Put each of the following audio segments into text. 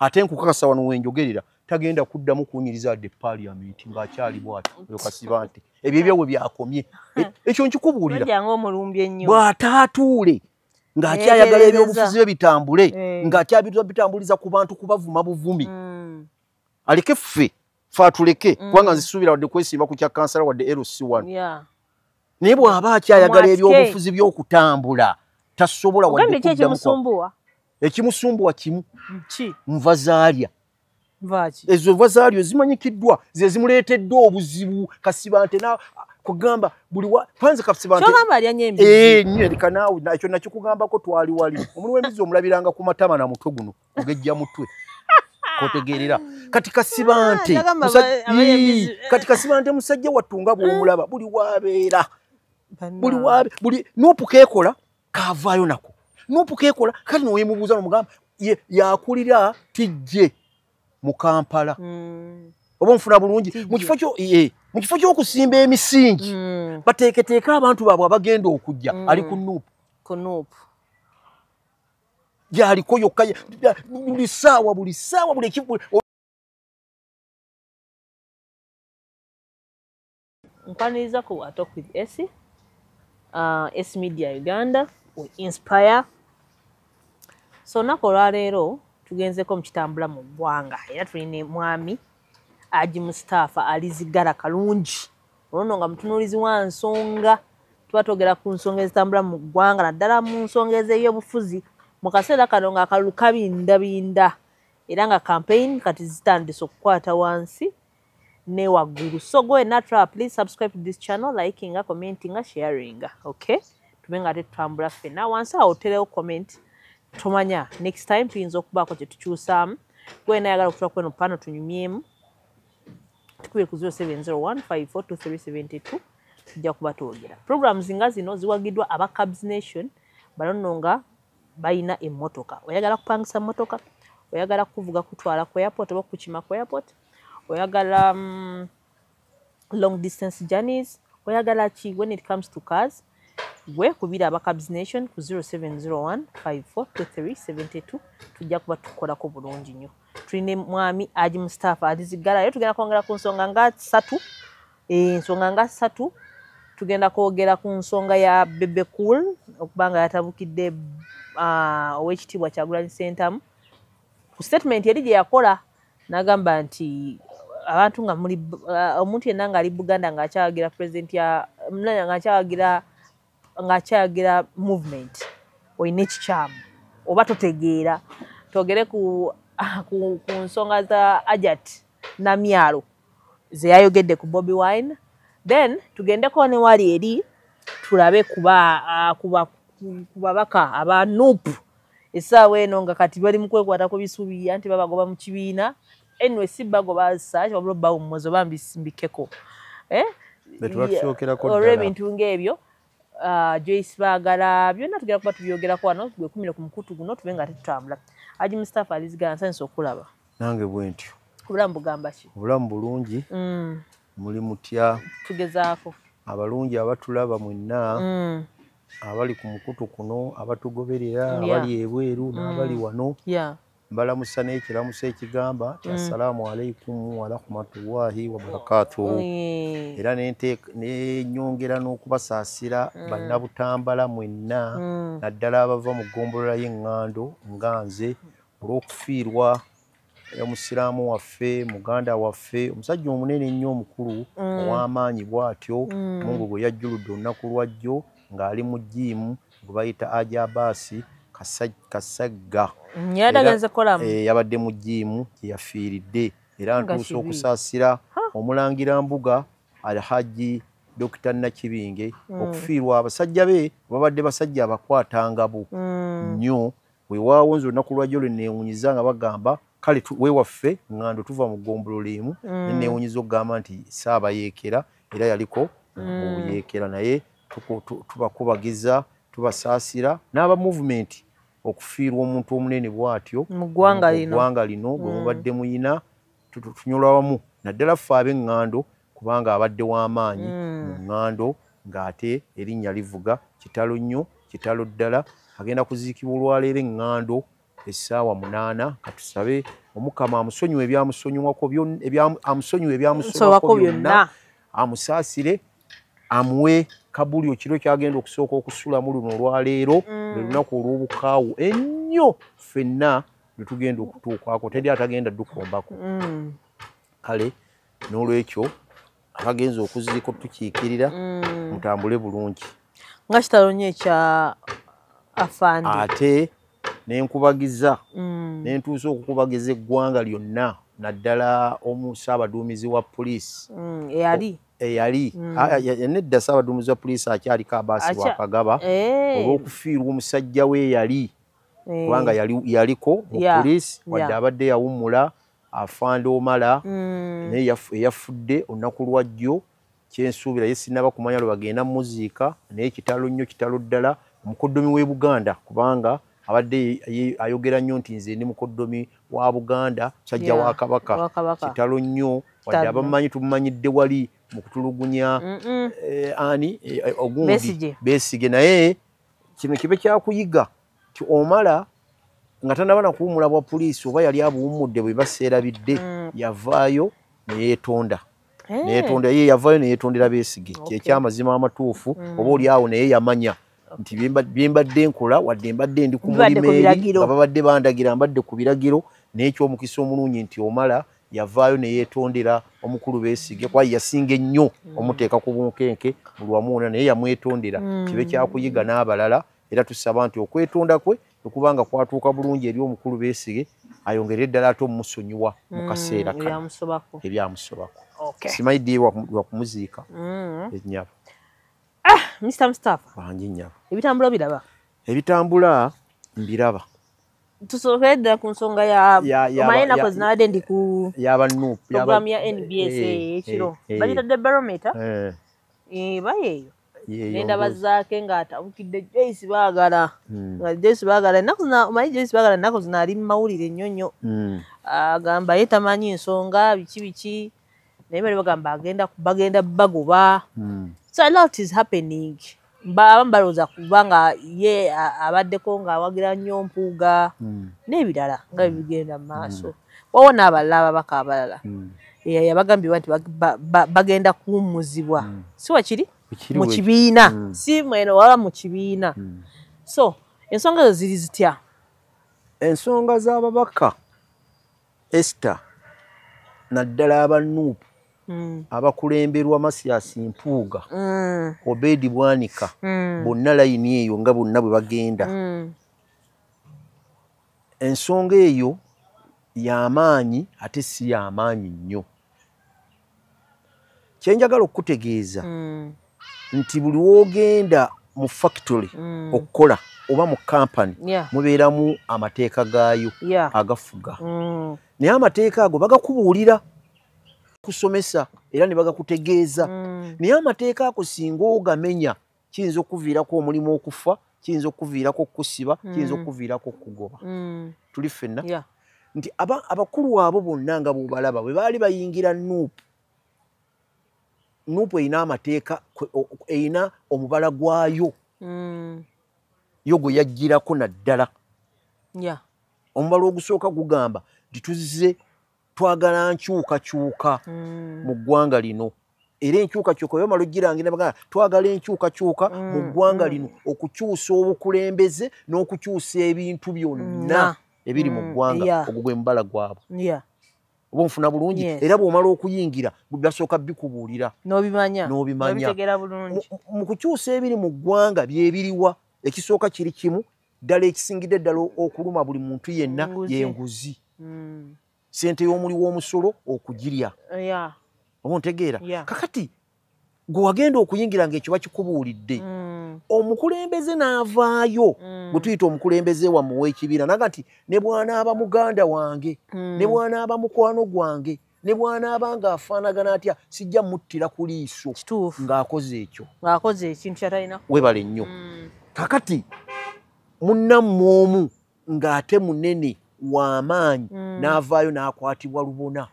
ate nkukakasa wano wenjogerera tagenda kuddamu kunyiriza de parliament ng'akyali bw'ati oyo Kasiba nti ebyo byewe byakomye ekyo nkikubuulira bw'ataatuule ng'akyayagala ebyobufuzi bye bitambule ng'akyabitambuliza ku bantu kubavuma buvumi aleke ffe atuleke kubanga nzisuubira wadde kwesimba ku kya kansala wadde LC1 naye bw'aba akyayagala ebyobufuzi by'okutambula tasobola wadde kuddamu ekimusumbuwa kimu nva zaalya ezo nva zaalyo zimanyikiddwa ze zimuleeteddwa obuzibu Kasiba nti kugamba buli kwanza Kasiba nti nyereka naawe nakyo nakikugambako twali wali omulimu w'embizi omulabiranga ku matama na mutwe guno ogejja mutwe kotegerera kati Kasiba nti musajja wattunga bw'omulaba buli wabeera buli Nuupu keekola kaavaayo nako Nuupu keekola kati nowemubuuza nomugamba yakulira tijje mu Kampala oba nfuna bulungi mu kifo ky'okusimba emisingi bateeketeeka abantu baabwe abagenda okujja ali ku Nuupu gyaliko yokka buli ssaawa buli nkwaniriza ku Talk with S Media Uganda we inspire. So nako olwaleero tugenzeko mu kitambula mu ggwanga era tulina mwami Haji Mustapha alizigala kalungi olwo nga mutunuulizi wa nsonga tuba twogera ku nsonga ezitambula mu ggwanga naddala mu nsonga ez'ebyobufuzi mu kaseera kano ng'akalulu kabindabinda era nga campaign kati zitandise okukwata wansi ne waggulu. So go and please subscribe to this channel, liking, commenting, sharing. Okay? Tumenga tetambula ffenna wansi awo oterewo comment tomanya next time tuyinza okubaako kye tukyusaamu gwe nayagala okutula kweno pano tunyumyemu tukube ku 0701542372 tujja kuba twogera. Programs nga zino ziwagiddwa aba Cabs Nation bano nga bayina emmotoka oyagala kupangisa mmotoka oyagala kuvuga kutwala ku airport oba kukima ku airport oyagala long distance journeys oyagala ki when it comes to cars gwe kubira aba Cabs Nation ku 0701542372 tujja kuba tukolako bulungi nnyo. Tulina mwami Haji Mustapha alizigala yo tugenda kwongera ku nsonga nga 3 ensonga nga 3 tugenda kwogera ku nsonga ya Bebe Cool okubanga yatabukidde owekitiibwa Kyagulanyi Ssentamu ku statement yali gye yakola n'agamba nti abantu nga muli omuntu yenna ng'ali Buganda ng'akyawagira president ya ng'akyawagira movement oyina ekikyamu oba totegeera twogere ku nsonga za Ajat Namyalo ze yayogedde ku Bobi Wine then tugendeko ne wali eri tulabe ku babaka aba Nuupu essaawa eno nga kati bali mu kwekwata ku bisuubi anti babagoba mu kibiina anyway si bagoba saaki wabula bawummuza oba mbikeko olw'ebintu ng'ebyo Joyce baagala byonna tugenda kuba tubyogerako wano gwekumire ku mukutu guno tube nga tetutambula. Haji Mustapha alizigala nsanyusa okulaba nange bwe ntyo obulamu bugamba ki obulamu bulungi muli mutya tugezaako abalungi abatulaba mwenna abali ku mukutu kuno abatugoberera abali ebweru n'abali wano mbalamusa n'ekiramusa ekigamba nti assalaamu alaikum wa rahmatullahi wa barakatuhu era nenyongera n'okubasaasira bannabutambala mwenna naddala abava mu ggombolola y'eŋŋando nga nze olw'okufiirwa omusiraamu waffe muganda waffe omusajja omunene ennyo omukulu ow'amaanyi bw'atyo Mungu gwe yajjuludde olunaku lwajjo ng'ali mu jjiimu gwe bayita Haji Abbas Kasagga yabadde mu jjiimu gye yafiiridde era ntuuse okusaasira omulangira mbuga Alhaji Dr. Nakibinge okufiirwa abasajja be babadde basajja abakwatangabo nnyo weewaawo nze olunaku lwajjo lwe neewunyiza nga bagamba kale weewaffe ŋŋando tuva mu ggombolola emu neewunyiza okugamba nti saabayeekera era yaliko obuyeekera naye tubakubagiza tubasaasira n'aba movement okufiirwa omuntu omunene bw'atyo mu ggwanga lino gwe mubadde muyina tunyolwa wamu naddala ffe ab'eŋŋando kubanga abadde w'amaanyi mu ŋŋando ng'ate erinnya livuga kitalo nnyo kitalo ddala agenda kuziikibwa olwaleero eŋŋando essaawa 8 katusabe omukama amusonyiwe ebyamusonyiwako byonna amusaasire amuwe kabulyo kiro kyagenda okusooka okusulamu luno olwaleero lwe lunaku olw'obukaawu ennyo ffenna lwe tugenda okutuukako teri atagenda dukombako kale n'olwekyo abagenza okuziiko tukiikirira mutambule bulungi nga kitalonye ekya afande ate nenkubagiza nentuusa okukubagiza eggwanga lyonna naddala omusaabaduumizi wa poliisi eyali nedda saabaduumizi wa poliisi akyaliko Abaasi Lwakagaba olw'okufiirwa omusajja we yali kubanga yaliko mu poliisi wadde abadde yawummula afande Omala naye eyafudde olunaku lwajjo kyensuubira ye sinaba kumanya lwe bagenda muziika naye kitalo nnyo kitalo ddala omukoddomi w'e Buganda kubanga abadde ayogera nnyo nti nze ndi mukoddomi wa Buganda musajja wa Kabaka kitalo nnyo wadde abamumanyi tumumanyidde wali mu kutulugunya ani ogundi Besigye naye kino kibe kyakuyiga ti Omala nga tanaba na kuwummula bwa poliisi oba yali abuwummudde bwe baseerabidde yavaayo neyeetonda ye yavaayo neyeetondera Besigye kyekyamazima amatuufu oba oli awo naye yamanya nti byembadde nkola wadde mbadde ndi ku mulimeeri nga babadde bandagira mbadde ku biragiro naye ekyomukisa omulungi nti Omala yavaayo neyeetondera omukulu Besigye kwaye yasinga ennyo omuteeka ku bunkenke buli wamu wonna naye yamwetondera kibe kyakuyiga n'abalala era tusaba nti okwetonda kwe okubanga kwatuuka bulungi eri omukulu Besigye ayongerere ddala ate omusonyiwa mu kaseera ebyamusobako simanyi ddi wakumuziika ennyaba Mr. Mustapha bangi nnyaba ebitambula biraba ebitambula mbiraba tusookere ddala ku nsonga omanyi ennaku zinabadde ndi ku programu ya NBS ekiro bagitadde barometer bayeeyo nendaba zaake ng'atabukidde Joyce Baagala omanyi Joyce Baagala ennaku zino ali mu mawulire nnyo nnyo agamba ye tamanyi ensonga biki naye bali bagamba bagenda bagoba so a lot is happening abamu balowooza kubanga ye abaddeko ng'awagira nnyo mpuuga n'ebirala nga bigenda mu maaso wawo n'abalala ababaka abalala yabagambibwa nti bagenda kuwummuzibwa si wakiri mu kibiina si mweno waba mu kibiina so ensonga ezo ziri zitya ensonga z'ababaka Esther naddala abanuupu abakulemberwa Masias Mpuuga Obedi Bwanika bonna layini eyo nga bonna bwe bagenda ensonga eyo y'amaanyi ate si y'amaanyi nnyo kyenjagala okutegeeza nti buli wogenda mu factory okukola oba mu kampani mubeeramu amateeka gaayo agafuga naye amateeka ago bagakubuulira kusomesa era ne bagakutegeeza naye amateeka ago singa ogamenya kiyinza okuviirako omulimu okufa kiyinza okuviirako okusiba kiyinza okuviirako okugoba tuli ffenna nti abakulu abo bonna nga bw'obalaba bwe baali bayingira nuupu erina amateeka erina omubala gwayo yo gwe yajjirako naddala omubala ogusooka gugamba nti tuzze twagala nkyukakyuka mu ggwanga lino era enkyukakyuka oyomala ogirangira bagamba twagala enkyukakyuka mu ggwanga lino okukyusa obukulembeze n'okukyusa ebintu byonna ebiri mu ggwanga ogwo gwe mubala gwabwe oba onfuna bulungi era bw'omala okuyingira basooka bikubuulira n'obimanya mu kukyusa ebiri mu ggwanga byebiriwa ekisooka kiri kimu ddala ekisingidde ddala okuluma buli muntu yenna y'enguzi sente y'omuli w'omusolo okugirya oba ontegeera kakati gwe wagenda okuyingira ng'ekyo bakikubuulidde omukulembeze n'avaayo bwe tuyita omukulembeze wammwe w'ekibiina naga nti ne bw'anaaba muganda wange ne bw'anaaba mukwano gwange ne bw'anaaba ng'afaanagana atya sijja muttira ku liiso ng'akoze ekyo ng'akoze ekintu kyatalina webale nnyo kakati munnammwe omu ng'ate munene w'amaanyi n'avaayo n'akwatibwa lubona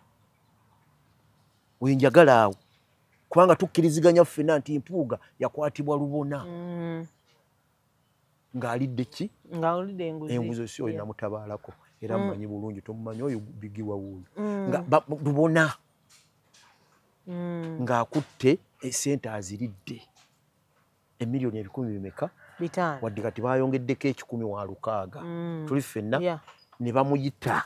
wenjagala awo kubanga tukkiriziganya ffenna nti Mpuuga yakwatibwa lubona ng'alidde ki ng'alidde enguzi si oyo namutabaalako era mmanyi bulungi tomumanyi oyo bigiwa wuuyo nga tubona ng'akutte esente aziridde emiliyoni ebikumi bimeka wadde kati baayongeddeko 1,600 tuli ffenna ne bamuyita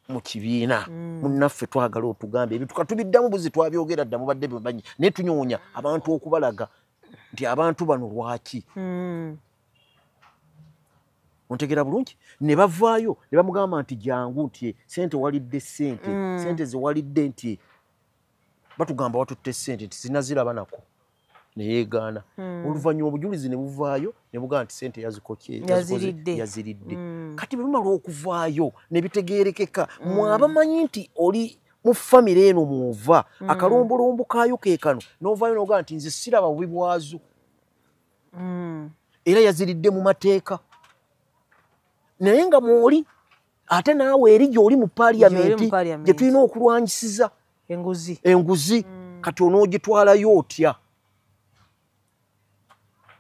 mu kibiina munnaffe twagala otugambe ebintu katubiddamu buzi twabyogera dda mubadde bimanyi naye tunyoonya abantu okubalaga nti abantu bano lwaki ontegera bulungi ne bavaayo ne bamugamba nti jangu nti sente walidde sente ze walidde nti batugamba watutte sente nti zinaziraba nako ne yeegaana oluvannyuma obujulizi ne buvaayo ne bugamba nti sente yaziridde kati bwe bimala okuvaayo ne bitegeerekeka mwabamanyi nti oli mu famire eno muva akalombolombo kaayo ke kano n'ovaayo n'ogamba nti nze siraba bubi bwazo era yaziridde mu mateeka naye nga mwoli ate naawe eri gy'oli mu paaliyamenti gye tulina okulwanyisiza enguzi kati onoogitwalayo otya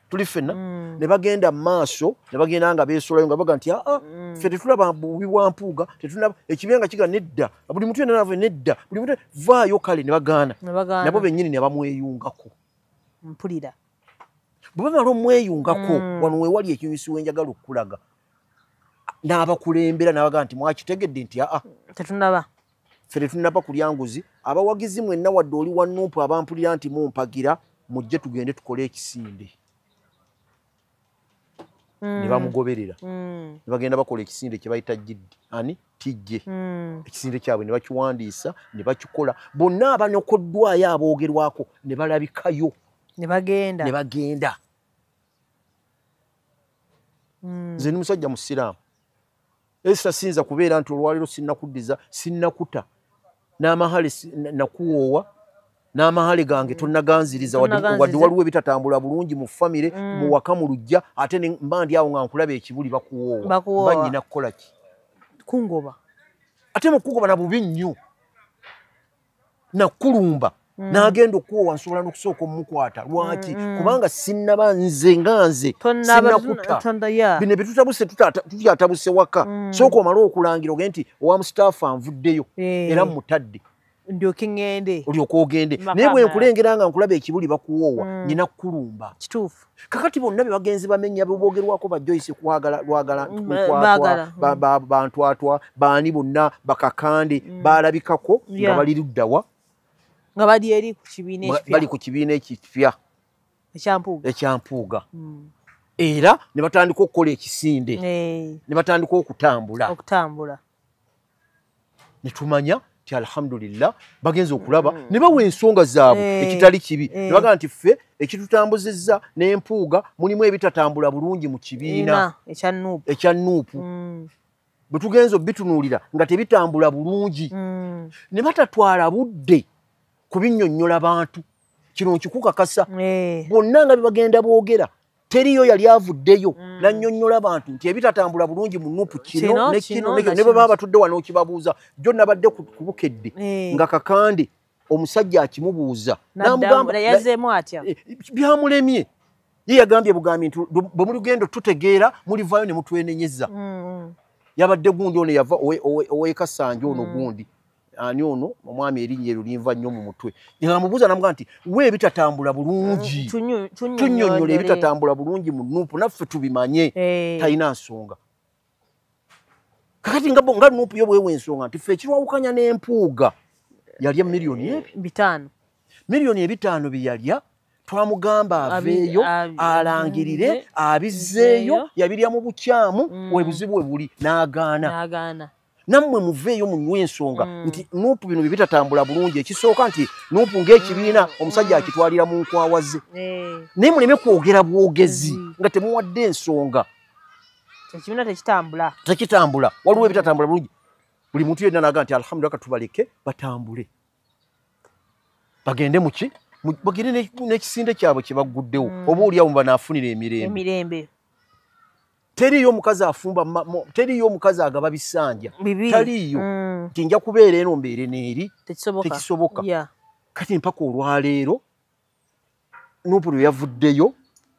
tuli ffenna ne bagenda mu maaso ne bagenda nga beesolayo nga baga nti ffe tetulaba bubi bwa mpuuga ekibiina nga kiga nedda buli muntu yenna naave nedda buli muntu vaayo kale ne bagaana nabo bennyini ne bamweyungako mpulira bwe bamala omweyungako wano wewali ekinyusi wenjagala okukulaga n'abakulembera n'abagaa nti mwakitegedde nti tetunaba ffe tetunaba kulya nguzi abawagizi mwenna wadde oli wa Nuupu abampulira nti mumpagira mujje tugende tukole ekisinde ne bamugoberera ne bagenda bakola ekisinde kye bayita tijje ekisinde kyabwe ne bakiwandiisa ne bakikola bonna abanokoddwayo aboogerwako ne balabikayo ne bagenda nze ni musajja musiraamu Esa sinza kubeera nti olwaliro sinnakuddiza sinnakuta n'amahale nakuwoowa n'amahale gange tonnaganziriza wadde waliwo ebitatambula bulungi mu famire mu waka mu lujja ate mba ndi awo nga nkulaba ekibuli bakuwoowa mba nnyina kukola ki kungoba ate mu kugoba na bubi nnyo nakulumba n'agenda okuwoowa nsobola n'okusooka omukwata lwaki kubanga sinnaba nze nga nze sinnakuta bino byetutabuse tutyatabuse waka sooka omale okulangira ogende nti owa mustaafu anvuddeyo era mutadde ndyoke ngende olyoka ogende naye bwe nkulengera nga nkulaba ekibuli bakuwoowa nyina kukulumba kituufu kakati bonna be bagenzi bamenya bebogerwako ba Joyce lwagala bantwatwa baani bonna bakakande balabikako nga bali luddawa nga bali eri ku kibiina ekipya bali ku kibiina ekipya ekyampuuga era ne batandika okukola ekisinde ne batandika okutambula ne tumanya ti alhamdulillah bagenze okulaba ne bawa ensonga zaabwe ekitali kibi ne bagamba nti ffe ekitutambuzizza n'empuuga mulimu ebitatambula bulungi mu kibiina ekya Nuupu bwe tugenza obitunuulira nga tebitambula bulungi ne batatwala budde kubinnyonnyola bantu kino nkikukakasa bonna nga bebagenda boogera teriyo yali avuddeyo nannyonnyola bantu nti ebitatambula bulungi mu Nuupu kino ne bwe baba batudde wano okibabuuza jjo nabadde ku bukedde nga kakande omusajja akimubuuza yazeemu atya byamulemye ye yagambye bugambi nti bwe mulugendo tutegeera mulivaayo ne mutwenenyeza yabadde gundi ono yava ow'ekasanja ono gundi ani ono omwami erinnya eryo linva nnyo mu mutwe ngamubuuza namugamba nti we ebitatambula bulungi tunnyonnyola ebitatambula bulungi mu Nuupu naffe tubimanye talina nsonga kakati nga Nuupu yo bwewa ensonga nti ffe ekirwawukanya n'empuuga yalya miliyoni 5 byeyalya twamugamba aveeyo alangirire abizzeeyo yabirya mu bukyamu webuzibu we buli n'agaana nammwe muveeyo munywe ensonga nti Nuupu bino bitatambula bulungi ekisooka nti Nuupu ng'ekibiina omusajja akitwalira mu nkwawa ze naye muleme kwogera bwogezi nga temuwadde ensonga ekibiina tekitambula waliwo ebitatambula bulungi buli muntu yenna naga nti alhamdulillah katubaleke batambule bagende muki bagende n'ekisinde kyabwe kye bagguddewo oba oliawo banaafunira emirembe teriyo omukazi afumba teriyo omukazi agaba bisanja taliyo nti nja kubeera eno mbeere n'eri tekisoboka kati mpaka olwaleero Nuupu lwe yavuddeyo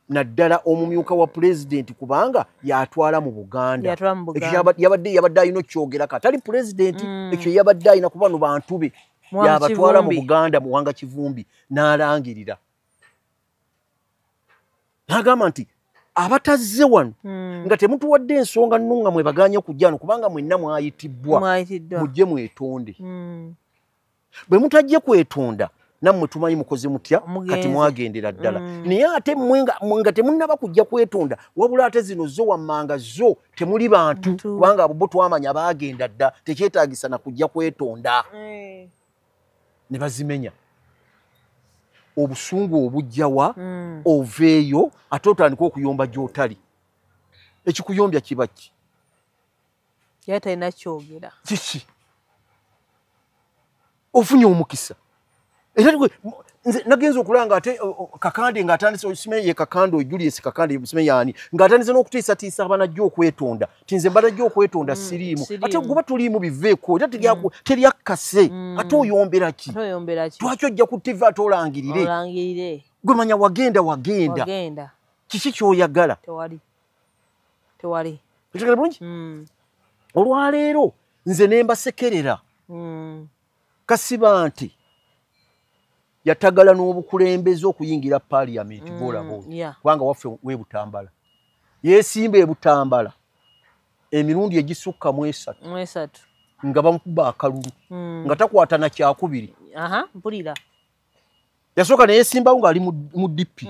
naddala omumyuka wa president kubanga yatwala mu Buganda yabadde ayina kyogera katali president ekyo yabadde ayina kuba no bantu be yabatwala mu Buganda Muwanga Kivumbi n'alangirira n'agamba nti abatazze wano nga temutuwadde ensonga nnunga mwebaganye okujja wano kubanga mwenna mwayitibwa mujje mwetonde bwe mutajje kwetonda nammwe tumanyi mukoze mutya kati mwagendera ddala naye ate nga temunnaba kujja kwetonda wabula ate zino zo wammanga zo temuli bantu kubanga abo bo twamanya baagenda dda tekyetaagisa na kujja kwetonda ne bazimenya obusungu obujjawa oveeyo ate otandika okuyomba gy'otali ekikuyombya kiba ki yali talina kyogera kiki ofunye omukisa era nze nagenza okulanga ate Kakande ng'atandise osimeye Kakande Julius Kakande osimeyani ng'atandise n'okutiisatiisa abanajja okwetonda tinze mbadajja okwetonda siriimu ate guba tuliimu biveeko era teryakase ate oyombera ki twaki ojja ku TV ate olangirire gwe manya wagenda kiki ky'oyagala tewali otegera bulungi olwaleero nze ne mbasekerera kasiba nti yatagala n'obukulembeze okuyingira parliament bolabo kubanga waffe webutambala yeesimba ebutambala emirundi egisukka mu esatu nga bamukuba akalulu nga takwata na kyakubiri mpulira yasooka neyeesimbawo ng'ali mu dipi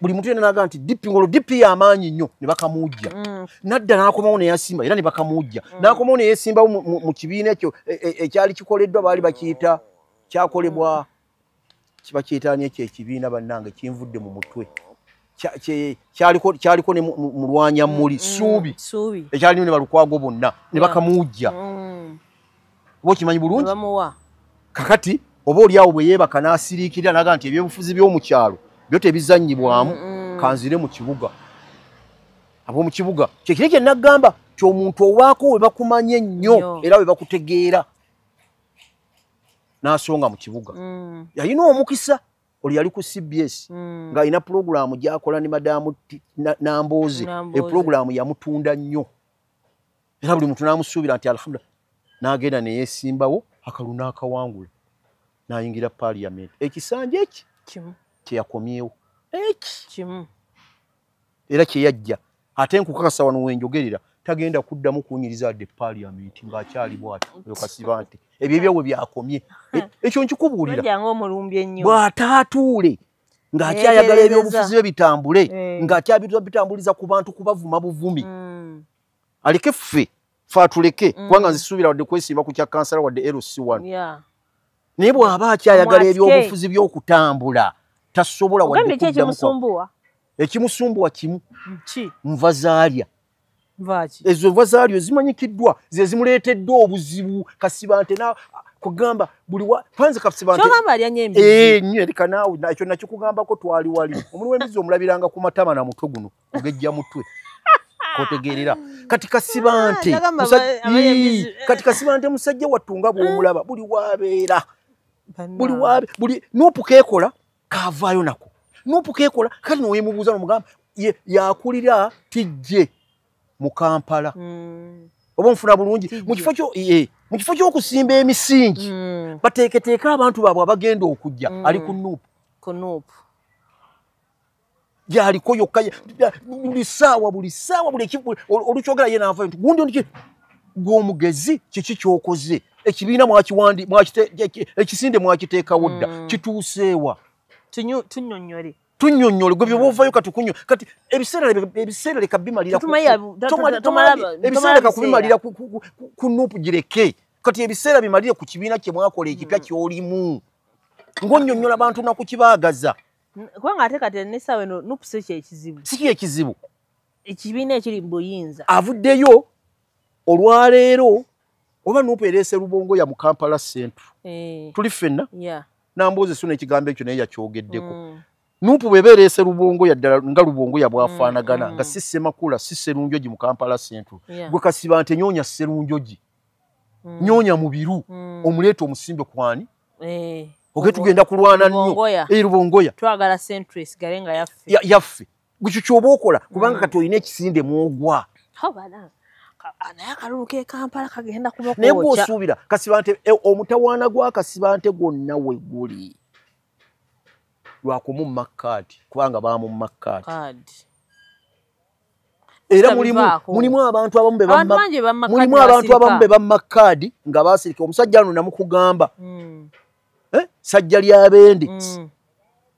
buli muntu yena naga nti dipi ngolo dipi y'amaanyi nnyo ne bakamuujja nadda n'akomawo neyasimba era ne bakamuujja n'akomawo neyeesimbawo mu kibiina ekyo ekyali kikoleddwa baali bakiyita kyakolebwa kibakiyitaani ekyo ekibiina bannange kinvudde mu mutwe kyaliko ne mulwanya muli suubi ekyalino ne balukwago bonna ne bakamuujja oba okimanyi bulungi kakati oba oli awo bwe yeebaka n'asiriikirira naga nti ebyobufuzi by'omu kyalo byo tebizannyibwamu kanzire mu kibuga ab'omu kibuga kyekiri kye nagamba ti omuntu owaako we bakumanye ennyo era we bakutegeera n'asonga mu kibuga yalina omukisa oli yali ku CBS ng'alina pulogulaamu gy'akola ne madamu Nambooze epulogulaamu yamutunda nnyo era buli muntu n'amusuubira nti alhamdulillah n'agenda ne yeesimbawo akalu n'akawangula n'ayingira parliament ekisanja eki kyeyakomyewo kimu era kyeyajja ate nkukakasa wano wenjogerera tagenda kuddamu kunyiriza adde parliament ng'akyali bw'ati oyo kasiba nti ebyo ebyawe byakomye ekyo nkikubuulira bw'ataatuule ng'akyayagala ebyobufuzi bye bitambule ng'akyabitambuliza ku bantu kubavuma buvumi aleke ffe atuleke kubanga nzisuubira wadde kwesimba ku kya kansala wadde LC1 naye bw'aba akyayagala ebyobufuzi by'okutambula tasobola wadde kuddamu ekimusumbuwa kimu nva zaalya ezo nva zaalyo zimanyikiddwa ze zimuleetedde obuzibu kasiba nti kugamba buli twanze kasiba nti nnyo erika naawe ekyo nakikugambako twali wali omulimu w'embizi omulabiranga ku matama na mutwe guno ogejja mutwe kotegeerera kati kasiba nti musajja wattunga bw'omulaba buli wabeera buli Nuupu keekola kaavaayo nako Nuupu keekola kati nowemubuuza nomugamba yakulira tijje mu Kampala oba nfuna bulungi mu kifo ky'okusimba emisingi bateeketeeka abantu baabwe abagenda okujja ali ku Nuupu gyaliko yokka buli ssaawa olukyogera ye naavayo nti gundi ndiki gw'omugezi kiki ky'okoze ekibiina ekisinde mwakiteekawo dda kituuseewa tunnyonnyole gwe byobaovaayo katukunyo kati ebiseera leka bimalira ebiseera leka kubimalira ku Nuupu gireke kati ebiseera bimalire ku kibiina kye mwakola ekipya ky'olimu ng'onnyonnyola abantu nakukibaagaza kubanga ate kati n'essaawa eno Nuupu si kyekizibu si kyekizibu ekibiina ekiri mu buyinza avuddeyo olwaleero oba Nuupu ereese Lubongoya mu Kampala Central tuli ffenna Nambooze so n'ekigambo ekyo naye yakyogeddeko Nuupu bw'eba ereese Lubongoya ddala nga Lubongoya bw'afaanagana nga si Ssemakula si Sserunjogi mu Kampala Central gwe kasiba nti nyoonya Sserunjogi nyoonya mu biru omuleeta omusimbe kwani oge tugenda kulwana nnyo Rubongoya twagala centuries galenga yaffe gukyo kyoba okola kubanga kati olina ekisinde mwogwa naye akalulu ke Kampala kagenda kuba naye gw'osuubira Kasibante omutawaana gwa Kasibante gwonna we guli lwakumu makkaadi kubanga baamumma kkaadi era mulimu abantu abamu be bamma kkaadi nga baasirika omusajja ano namukugamba sajja ly'abendi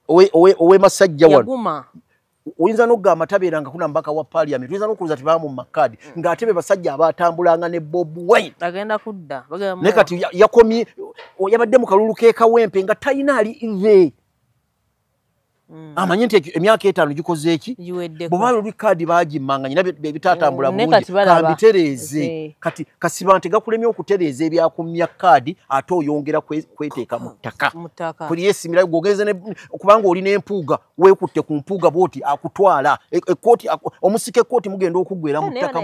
ow'emasajja wano oyinza n'okugamba tabeeranga kuna mbaka wa parliament oyinza n'okuwuliza tebaamumma kkaadi ng'ate be basajja abaatambulanga ne Bob Wine agenda kudda naye kati yakomye yabadde mu kalulu k'ekawempe nga talina ali ive amanyi nti emyaka 5 gikoze eki bw'oba luli kkaadi baagimmanga nyina bitaatambula bulungi kambitereeze kati Kasibante gakulemye okutereeza ebyakumya kkaadi ate oyongera kweteeka mu ttaka kuli yeesimirayo gw'ogenze kubanga olina empuuga weekutte ku mpuuga bw'oti akutwala omusika ekkooti mugenda okuggwera mu ttaka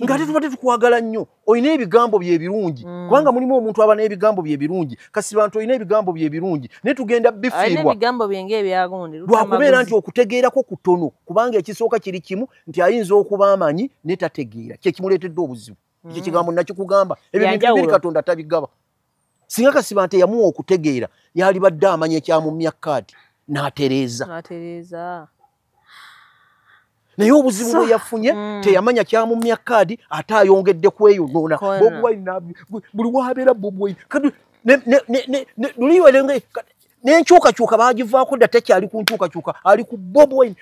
ng'ate tubadde tukwagala nnyo olina ebigambo bye birungi kubanga mulimu omuntu aba n'ebigambo bye birungi Kasibante olina ebigambo bye birungi naye tugenda bifiirwa lwakubeera nti okutegeerako kutono kubanga ekisooka kiri kimu nti ayinza okuba amanyi ne tategeera kyekimuleetedde obuzibu ekyo kigambo nakikugamba ebyo bintu biri Katonda tabigaba singa Kasibante yamuwa okutegeera yalibadde amanya ekyamumya kkaadi n'atereeza naye obuzibu bwe yafunye teyamanya kyamumya kkaadi ate ayongedde kweyonoona Bob Wine buli wabeera Bob Wine n'enkyukakyuka baagivaako dda tekyali ku nkyukakyuka ali ku Bob Wine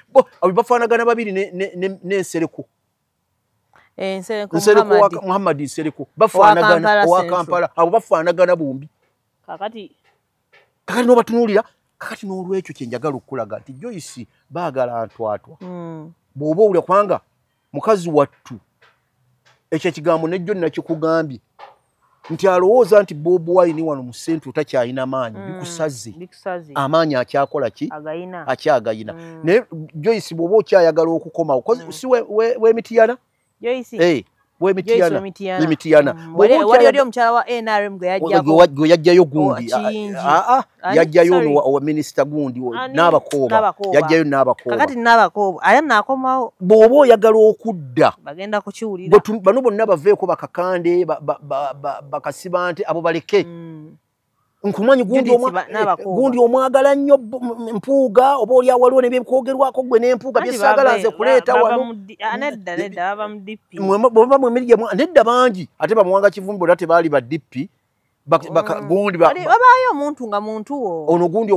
bafaanagana babiri n'ensereko Muhammad Nsereko bafaanagana owa Kampala abo bafaanagana bombi kakati n'obatunuulira kakati n'olwekyo kye njagala okulaga nti Joyce baagala ntwatwa bw'oba owulira kubanga mukazi wattu ekyo ekigambo nejjo nakikugambye nti alowooza nti Bob Wine wano mu Central takyalina maanyi bikusaze amaanyi akyakola ki akyagayina naye Joyce bw'oba okyayagala okukomawo si w'emitiyana w'emitiyana wali oli omukyala wa NRM gwe yajjayo gundi yajjayo owa minisita gundi n'abakooba yajjayo n'abakooba kakati n'abakooba aya naakomawo bw'oba oyagala okudda bagenda kukiwulira bano bonna baveeko bakakande bakasibante abo baleke nkumanyi gundi omwagala nnyo mpuuga oba oli awaliwo nebyekwogerwako gwe n'empuuga byesaagala nze kuleeta wano nedda bangi ate bamuwanga kivumbi bonna tebaali ba DP gundi wabaayo omuntu nga muntu wo ono gundi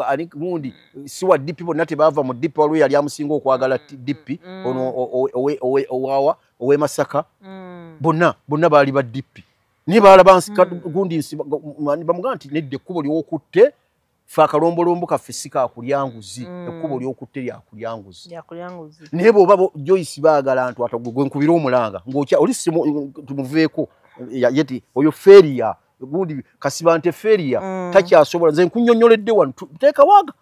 ani gundi si wa DP bonna tebaava mu DP waliwo yali amusinga okwagala DP ono owawa ow'emasaka bonna baali ba DP ni balaba gundi bamuga nti nedde ekkubo ly'okutte fe akalombolombo kaffe si kaakulyanguzi ekkubo ly'okutte lyakulyanguzi naye bw'oba Joyce baagala ntwata gwe nkubira omulanga oli tumuveeko yeti oyo feria gundi Kasibante feria takyasobola nze nkunnyonnyoledde wano teeka waaga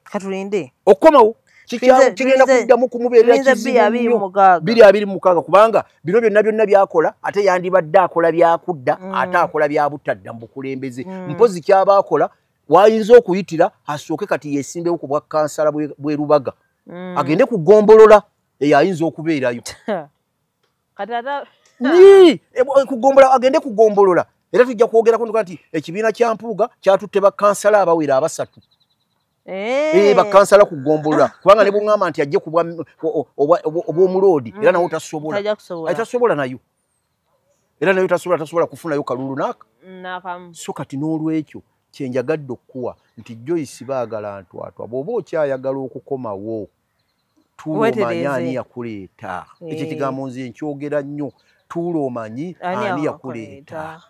katulinde okukomawo kigenda kuddamu kumubeerera kizibu 226 kubanga bino byonna byakola ate yandibadde akola byakudda ate akola byabutadda mu bukulembeze mpozi kyabaakola wayinza okuyitira asooke kati yeesimbewo ku bwa kansala bwe Rubaga agende kugombolola ayinza okubeerayo kugombola agende kugombolola era tujja kwogerako nti ekibiina kya Mpuuga kyatutte bakansala abawera 3 bakansala kugombolola kubanga ne bw'ŋŋamba nti ajje kubwa obw'omuloodi era nawe tasobola nayo era nayo tasobola kufunayo kalulu n'akamu so kati n'olwekyo kyenjagadde okuwa nti Joyce baagala ntwatwa bw'oba okyayagala okukomawo tuulo omanyi ani yakuleeta ekyo kigambo nze nkyogera nnyo tuulo omanyi ani yakuleeta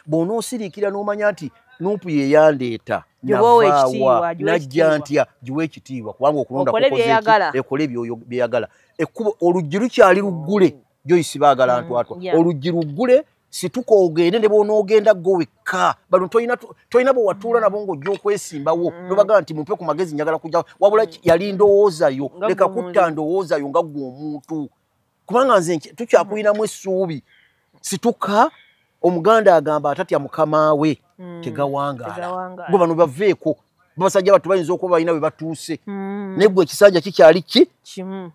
bw'onoosiriikira n'omanya nti Nuupu ye yandeeta navaawa najja ntya giwe ekitiibwa kubanga okulonda ekole byeyagala ekkubo oluggi lukyali luggule Joyce baagala ntwatwa oluggi luggule situka ogende ne bw'onoogenda go wekka bano tolina bwe watuula nabo ng'ojja okwesimbawo nobagaa nti mumpe ku magezi njagala kujja wabula yali ndowoozayo leka kutta ndowoozayo nga ggwe omuntu kubanga nze tukyakuyinamu essuubi situka omuganda agamba atatya mukama we tegawangaala gwe bano baveeko basajja batu bayinza okuba balina we batuuse naye gwe ekisanja kikyali kimu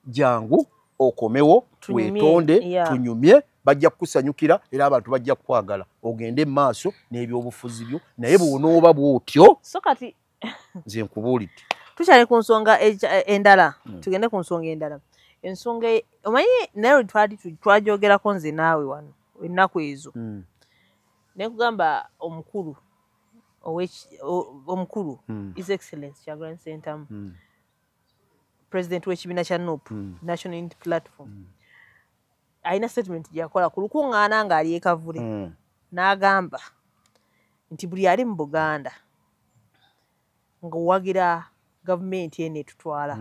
jangu okomewo weetonde tunyumye bajja kukusanyukira era abantu bajja kukwagala ogende mu maaso n'ebyobufuzi byo naye bw'onooba bw'otyo so kati nze nkubuulidde tukyali ku nsonga endala tugende ku nsonga endala ensonga omanyi naye twajogerako nze naawe wano ennaku ezo naye kugamba omukulu His Excellency Kyagulanyi Ssentamu president w'ekibiina kya NUP National Unity Platform alina statement gyakola ku lukuŋŋaana ng'ali ekavule n'agamba nti buli ali mu Buganda ng'owagira gavumenti eno etutwala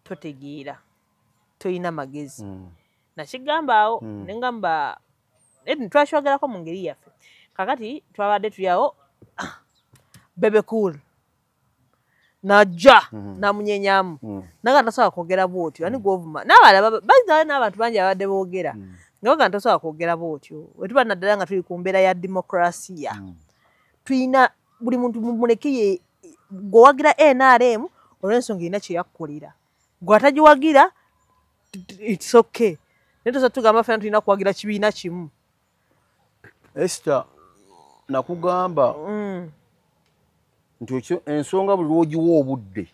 totegeera toyina magezi nakigamba awo nengamba twakyogerako mu ngeri yaffe kakati twabadde tuyawo Bebe Cool najja namunyenyamu naga tasobola kwogera bwotyo ani gwovuma n'abalala n'abantu bangi abadde boogera nga baga tasobola kwogera bwotyo wetuba naddala nga tuli ku mbeera ya demokrasiya tuyina buli muntu mumuleke gwewagira NRM olw'ensonga erina kye yakkolera gwe atagiwagira it's okay naye tosa tugamba fena tulina kuwagira kibiina kimu Esther nakugamba nti ensonga buli lwogiwa obudde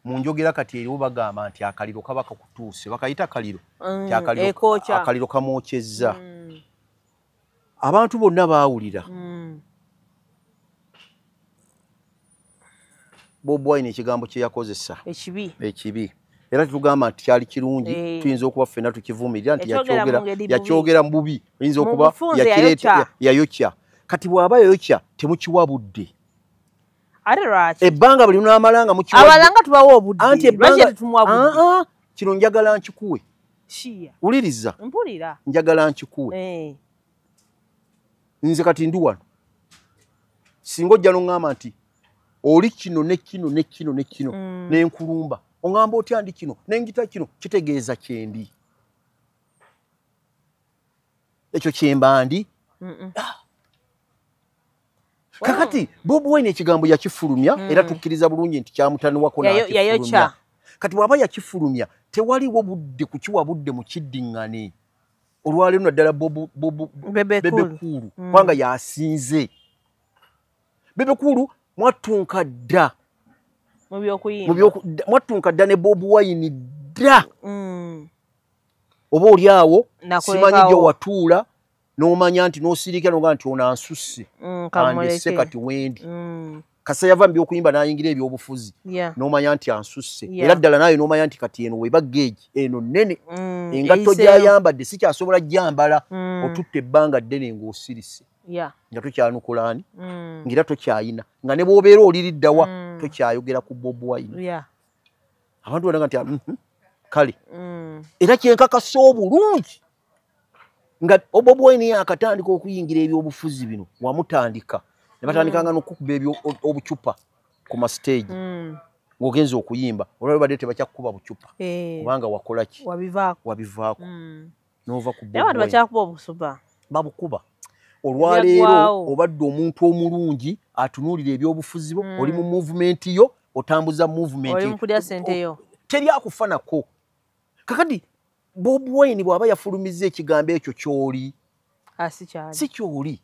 mu njogera kati eriwo bagamba nti akaliro kaba kakutuuse bakayita akaliro akaliro kamwokyezza abantu bonna baawulira Bobi Wine ekigambo kye yakozesa ekibi era tutugamba nti kyali kirungi tuyinza okuba ffenna tukivumirira nti yakyogera mu bubi oyinza okuba yayokya kati bw'aba yayokya temukiwa budde ebbanga buli lunaamala nga mukiwabalanga tubawo obudde kino njagala nkikuwe wuliriza njagala nkikuwe nze kati ndi wano singa ojja n'oŋŋamba nti oli kino ne kino ne kino ne kino n'enkulumba oŋŋamba otya ndi kino n'engita kino kitegeeza kyendi ekyo kyemba ndi kakati Bobi Wine ekigambo yakifulumya era tukkiriza bulungi nti kyamutaniwako n'akifulumya kati bw'aba yakifulumya tewaliwo budde kukiwa budde mu kiddiŋŋane olwaleero naddala Bebe Cool kubanga yasinze Bebe Cool mwattunka dda mwattunka dda ne Bobi Wine dda oba oli awo simanyi gye watuula n'omanya nti n'osirika n'oga nti ono ansusse andisse kati wendi kasa yava mu by'okuyimba n'ayingira ebyobufuzi n'omanya nti ansusse era ddala naye n'omanya nti kati eno weba geegi eno nnene engatto gy'ayambadde sikyasobola gyambala otutte ebbanga ddene ng'osirise nga tokyanukula ani ng'era tokyayina nga ne bw'obeera oliriddawa tokyayogera ku Bobi Wine abantu banaga nti kale era kyenkakasa obulungi nga Bobi Wine akatandika okuyingira ebyobufuzi bino wamutandika ne batandikanga n'okukuba obucupa ku mastage ng'ogenza okuyimba olwaliro badde tebakyakukuba bucupa kubanga wakola ki wabivaako n'ova ku Bobi Wine babukuba olwaleero obadde omuntu omulungi atunuulira ebyobufuzi bwo oli mu movement yo otambuza movement teri akufa nako kakati Bobi Wine bw'aba yafulumizza ekigambo ekyo ky'oli si ky'oli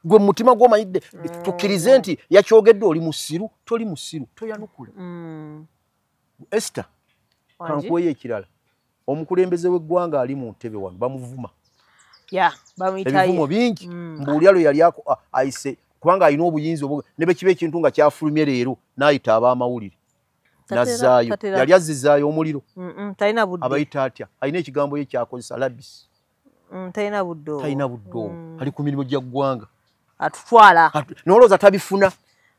gwe mu mutima gw'omanyidde tukkirize nti yakyogedde oli musiru toli musiru toyanukula Esther kankuweyo ekirala omukulembeze w'eggwanga ali mu ntebe wano bamuvuma ebivumo bingi mbuulya lwe yali ayise kubanga alina obuyinza ne bwe kiba ekintu nga kyafulumye leero n'ayita ab'amawulire nazzaayo yali azzizaayo omuliro abayita atya alina ekigambo ye kyakozesa labisi talina buddo ali ku mirimu gya ggwanga atutwala n'olowooza tabifuna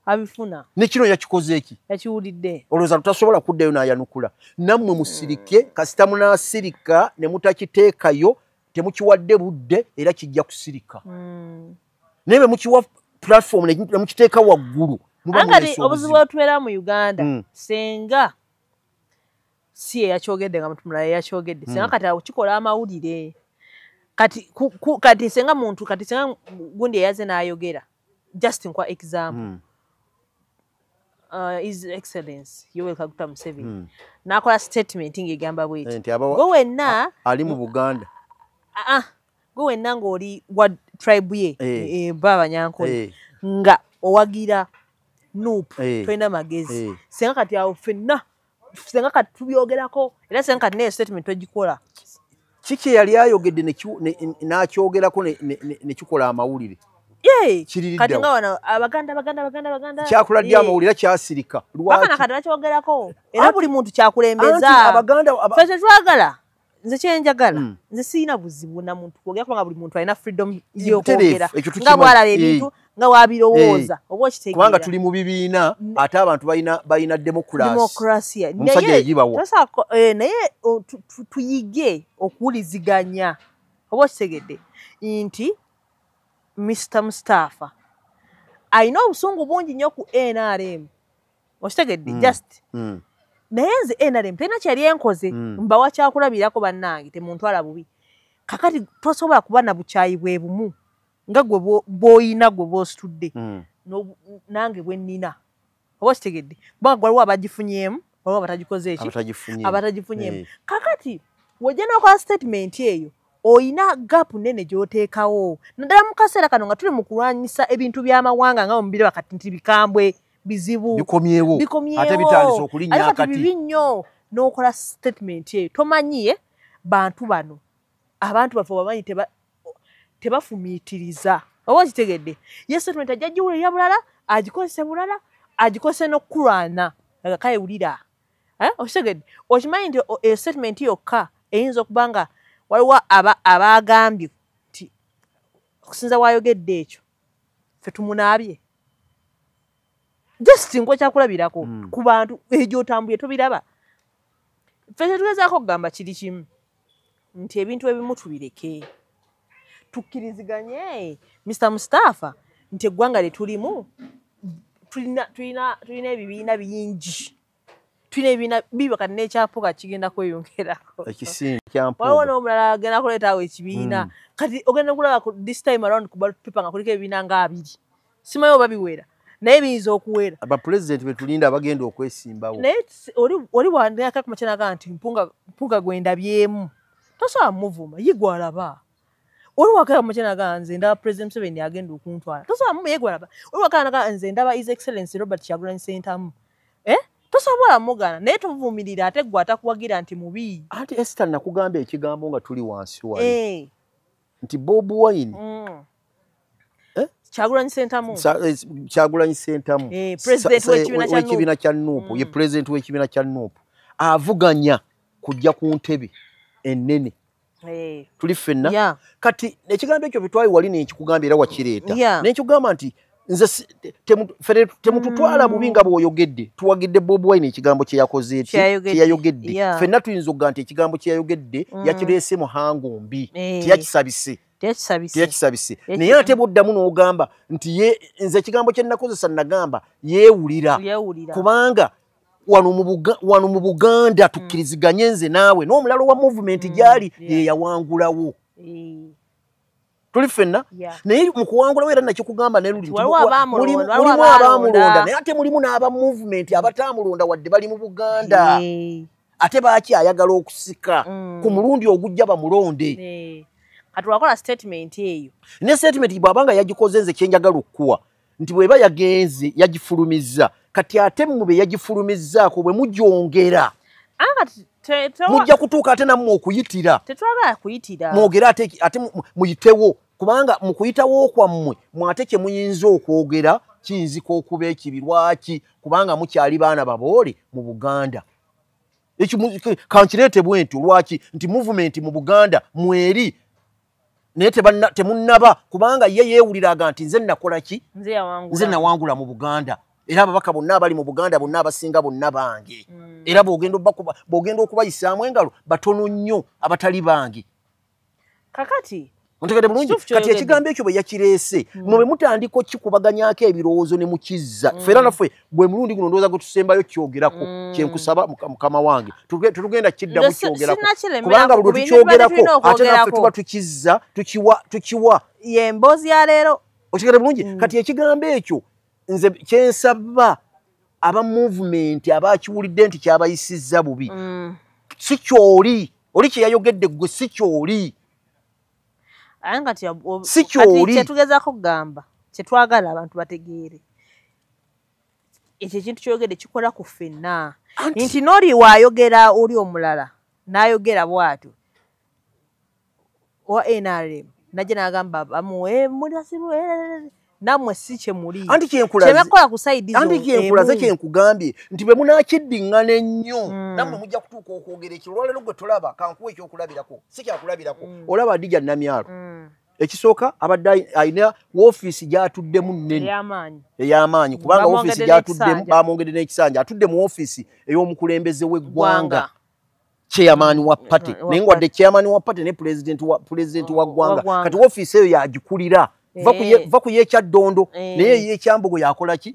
abifuna ne kino yakikoze eki yakiwulidde olowooza tutasobola kuddayo n'ayanukula nammwe musirike kasita munaasirika ne mutakiteekayo temukiwadde budde era kijja kusirika naye bwe mukiwa platform ne mukiteeka waggulu angati obuzibu otubeera mu Uganda senga si yakyogedde nga muntu mulala yakyogedde senga kati kikola amawulire kati senga muntu kati senga gundi yaze n'ayogera just nkwa example His Excellency Yoweri Kaguta Museveni n'akola statement ng'egamba bw'eti go wenna ali mu Buganda go wenna ng'oli wa tribe ye baba Nyankole nga owagira Nuupu twenda magezi senga kati awo ffenna senga kati tubyogerako era senga kati ne statement ogikola kiki yali ayogedde n'akyogerako ne kikola amawulire kati nga wano abaganda kyakuladde amawulire kyasirika lwaki kati bakyogerako era buli muntu kyakulembeza ffe tetwagala nze kyenjagala nze siina buzibu na muntu kwogera kubanga buli muntu alina freedom y'okwogera nga bwalala ebintu nga wabirowooza oba okitegeera kubanga tuli mu bibiina ate abantu balina demokrasia naye tuyige okuwuliziganya oba okitegedde nti Mr. Mustafa alina obusungu bungi nnyo ku NRM okitegedde just naye nze NRM tena kyali enkoze mbawa kyakulabirako bannange temuntwala bubi kakati tosobola kuba na bukyayi bwe bumu nga gwe bw'oyina gwe bw'ositudde nange bwe nnina oba okitegedde kubanga waliwo abagifunyeemu waliwo abatagikoze eki abatagifunyeemu kakati wojja n'okola statement eyo oyina gapu nene gy'oteekawo naddala mu kaseera kano nga tuli mu kulwanyisa ebintu by'amawanga nga mubiri wakati nti bikambwe bizibu bikomyewo ate bitandise okulinnya akati bibi nnyo n'okola statement eyo tomanyiye bantu bano abantu baffe bamanyi tebafumiitiriza oba okitegedde ye statement ajja giwulira bulala agikozese bulala agikozese n'okulwana kayewulira okitegedde okimanyi nti statement yokka eyinza okuba nga waliwo abagambye nti okusinza wayogedde ekyo ffe tumunaabye just nkwe kyakulabirako ku bantu egyo otambulye tobiraba ffe tetugezaako okugamba kiri kimu nti ebintu ebimu tubireke tukkiriziganye Mr. Mustafa nti eggwanga lye tulimu tulina ebibiina bingi tulina ebibiina bibi kati n'ekyapuga kigenda kweyongerako waliwo n'omulala agenda kuleetaawo ekibiina kati ogenda kulaba this time around ku ballot paper nga kuliko ebibiina nga 2 simanyi oba biwera naye biyinza okuwera abapulezidenti betulinda abagenda okwesimbawo naye oli bwandeka ku makyanaga nti mpunga gwendabyemu tosobola muvuma yigwalaba oli wakala ku makyanaga nze ndaba President Museveni agenda okuntwala tosobola mumu yigwalaba oli wakala nze ndaba His Excellency Robert Kyagulanyi Ssentamu tosobola mugana naye tuvumirira ate gwe atakuwagira nti mubi anti Esther nakugamba ekigambo nga tuli wansi wali nti Bob Wine Kyagulanyi Ssentamu w'ekibiina kya Nuupu ye president w'ekibiina kya Nuupu avuganya kujja ku ntebe ennene tuli ffenna kati ekigambo ekyo bitwayi wali nenkikugamba era wakireeta nenkigamba nti nze temututwala bubi nga bw'oyogedde tuwagidde Bob Wine ekigambo kye yakoze kyeyayogedde ffenna tuyinza okuga nti ekigambo kye yayogedde yakireese muhango mbi teyakisabise naye ate bw'oddamu n'ogamba nti nze ekigambo kye nakozesa nagamba yeewulira kubanga wano mu Buganda tukkiriziganye nze naawe n'omulalo wa movement gyali yeyawangulawo tuli ffenna naye mu kuwangulawo era nakikugamba neruli mulimu abaamulonda naye ate mulimu n'aba movement abataamulonda wadde bali mu Buganda ate bakyayagala okusika ku mulundi ogujja bamulonde kati wakola statement eyo ne statement bw'abanga yagikoze nze kyenjagala okukuwa nti bw'eba yagenze yagifulumizza kati ate mube yagifulumizzaako bwe mugyongera mujja kutuuka ate nammwe okuyitira tetwagala kuyitira mwogere ate muyitewo kubanga mu kuyitawo kwammwe mwate kye muyinza okwogera kiyinzika okuba ekibi lwaki kubanga mukyali baana baboole mu Buganda kankireete bwentyo lwaki nti movement mu Buganda mweri naye temunnaba kubanga ye yeewuliraga nti nze nakola ki nze nawangula mu Buganda era ababaka bonna abali mu Buganda bonna abasinga bonna bange era bw'ogenda okubayisaamu engalo batono nnyo abatali bange kakati Ontegede bulungi kati ekigambo ekyo bwe yakireese mwe mutandiko kikubaganyako ebirowoozo ne mukizza fera naffe gwe mulundi guno ndowooza gwe tusembayo kyogerako kyenkusaba mukama wange tutugenda kiddamu kyogerako kubanga buli tukyogerako ate naffe tuba tukizza tukiwa ye emboozi ya leero otegede bulungi kati ekigambo ekyo nze kyensaba aba movement abakiwulidde nti kyabayisizza bubi si kyoli oli kyeyayogedde gwe si kyoli anga ati tugezaako kugamba kyetwagala abantu bategeere ekyo ekintu kyogedde kikola ku ffenna nti n'oli waayogera oli omulala n'ayogera bw'atyo owa NRM najja n'agamba bamuwe mulasirwe namwe si kyemuli kyebakola ku sayidi anti kyenkulaze kyenkugambye nti bwe munakiddiŋŋana ennyo nammwe mujja kutuuka okwogera ekiro olwaleero gwe tolaba kankuwa ekyokulabirako si kyakulabirako olaba Adija Namyalo ekisooka abadde alina woofiisi gy'atuddemu nnene ey'amaanyi kubanga woofiisi gy'atuddemu bamwongedde n'ekisanja atudde mu woofiisi ey'omukulembeze w'eggwanga chairman wa party naye ngwadde chairman wa party ne president wa ggwanga kati woofiisi eyo yagikulira va ku yekyaddondo naye yekyambogo yakola ki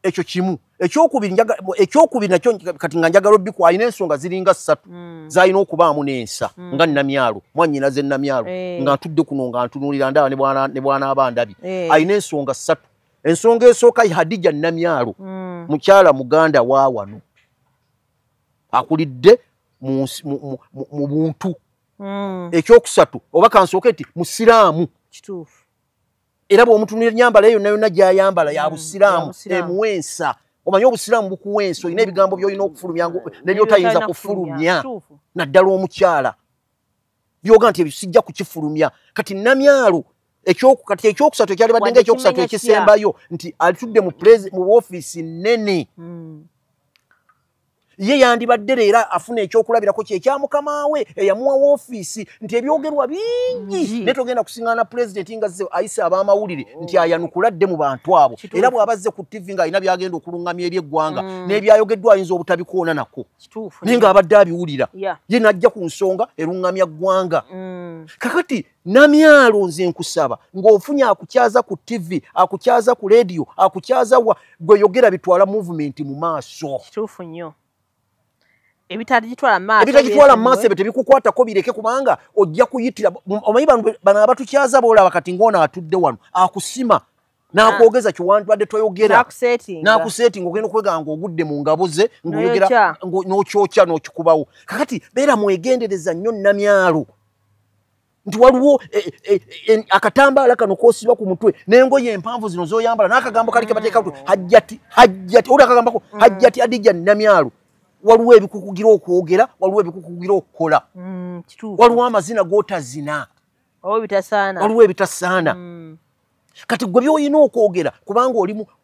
ekyo kimu ekyokubiri nakyo kati nga njagala obbi alina ensonga ziringa 3 zalina okubaamu n'ensa nga Namyalo mwannyinaze Namyalo nga ntudde kuno nga ntunuulira ndaba ne bwana abandabi alina ensonga 3 ensonga esooka Hadija Namyalo mukyala muganda wa wano akulidde mu buntu ekyokusatu oba kansooke nti musiraamu kituufu era bw'omutunira ennyambala eyo yonna gy'ayambala ya busiraamu emuwensa omanyi obusiraamu bukuwensa olina ebigambo by'olina okufulumya n'ebyotayinza kufulumya naddala omukyala byoga nti ebyo sijja kukifulumya kati Namyalo kati ekyokusatu ekyali badde nga ekyokusatu ekisembayo nti alitudde mu woofiisi nnene ye yandibadde leero afuna ekyokulabirako kyekya mukama we eyamuwa woofiisi nti ebyogerwa bingi naye togenda kusiŋŋaana pulezidenti nga ayise ab'amawulire nti ayanukula dde mu bantu abo era bw'abazze ku TV ng'alina byagenda okuluŋŋamya eri eggwanga n'ebyayogeddwa ayinza obutabikoona nako naye ng'abadde abiwulira ye n'ajja ku nsonga eruŋŋamya ggwanga kakati Namyalo nze nkusaba ng'ofunye akukyaza ku TV akukyaza ku leediyo akukyaza gwe yogera bitwala movement mu maaso kituufu nnyo ebitagitwala maaso ebyo tebikukwatako bireke kubanga ojja kuyitira omanyi bano abatukyaza boolaba kati ng'ono atudde wano akusima n'akwogeza kiwandibadde toyogera n'akuseetinga ogenda okweganga ng'ogudde mu ngabo ze ng'oyogera n'okyokya n'okikubawo kakati beera mwegendereza nnyo Namyalo nti waliwo akatambaala kano koosibwa ku mutwe n'engoye empanvu zino z'oyambala n'akagambo kali kebateeka hajjati oli akagambako hajjati Adija Namyalo waliwo ebikukugira okwogera waliwo ebikukugira okukola waliwo amazina g'otazina waliwo ebitasaana kati gwe by'olina okwogera kubanga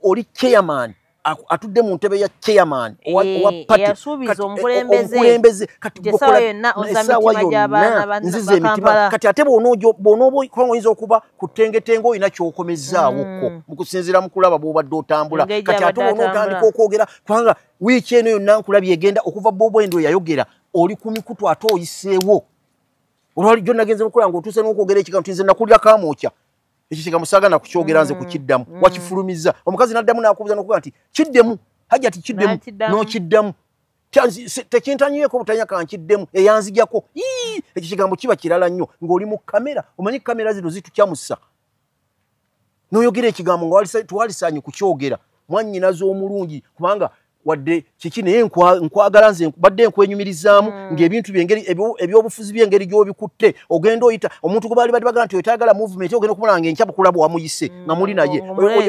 oli chairman atudde mu ntebe ya chairman owa party omukulembeze kati essaawa yonna nziza emitima kati ate bw'onooba oyinza okuba ku ttengetenga olina ky'okomezaawokko mu kusinziira mu kulaba bw'obadde otambula kati ate bw'onootandika okwogera kubanga wiiki eno yonna nkulabye egenda okuva Bob Wine yayogera oli ku mikutu ate oyiseewo olwalijjo nagenze mukola ng'otuuse n'okwogera ekigambo nti nze nakulira kaamokya ekyo kigambo saagana kukyogera nze kukiddamu wakifulumiza omukazi n'addamu n'akubuuza n'okuga nti kiddemu hajjati kiddemu n'okiddamu tekintanyeko butanya kankiddemu eyanzijako ekyo kigambo kiba kirala nnyo ng'oli mu kamera omanyi kamera zino zitukyamusa n'oyogera ekigambo nga twalisaanye kukyogera mwannyinaze omulungi kubanga wadde kiki naye nkwagala nze badde nkwenyumirizaamu ng'ebintu ebyobufuzi by'engeri gy'obikutte ogenda oyita omuntu gwe baali bagamba nti oyitagala movement ogenda okumulaba ng'enkya bukulaba wamuyise nga muli naye